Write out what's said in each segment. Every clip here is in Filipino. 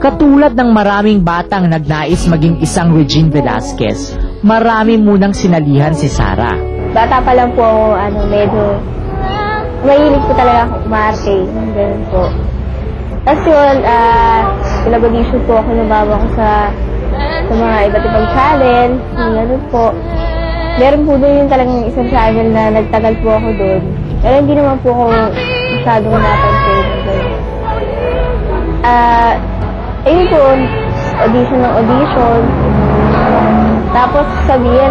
Katulad ng maraming batang nagnais maging isang Regine Velasquez, marami munang sinalihan si Sara. Bata pa lang po ako, medyo mahilig po talaga akong umarte, ganun po. Tapos yun, pinag-audition po ako, nabawa ko sa mga iba't ibang channel, ganun po. Meron po doon yung talagang isang channel na nagtagal po ako doon. Pero hindi naman po ako masyadong napansin. Ayun po, audition ng audition. Tapos sabihin,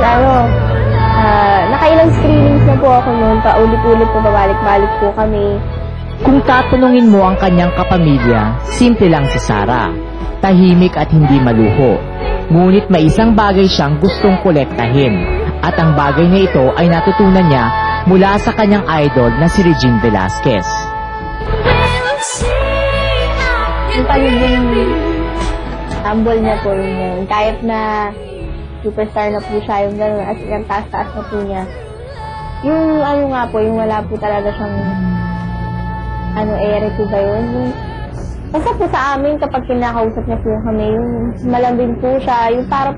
nakailang screenings na po ako noon, paulit-ulit po, pabalik-balik po kami. Kung tatanungin mo ang kanyang kapamilya, simple lang si Sara. Tahimik at hindi maluho. Ngunit may isang bagay siyang gustong kolektahin. At ang bagay na ito ay natutunan niya mula sa kanyang idol na si Regine Velasquez. Yung pagiging humble niya po yun. Kahit na superstar na po siya, yung gano'n, at yung taas-taas na po niya. Yung nga po, yung wala po talaga siyang ere po ba yun? Basta po sa amin, kapag kinakausap niya po kami, yung malambing po siya, yung parang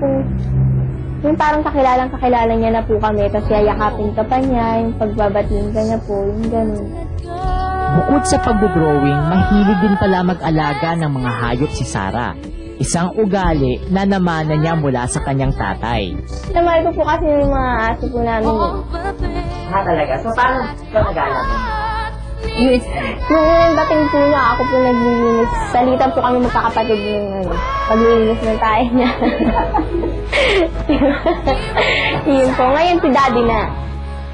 kakilala niya na po kami, tapos yayakapin ka pa niya, yung pagbabatiin ka niya po, yung gano'n. Bukod sa pag-drawing, mahilig din pala mag-alaga ng mga hayop si Sara. Isang ugali na namana niya mula sa kanyang tatay. Namahal ko po kasi yung mga aso po namin. Talaga? So paano ito nag-alaga? Yung dating po niya, ako po naglilinis. Salitan po kami magkakapatid yung paglilinis ng tayo niya. Yun po. Ngayon si daddy na.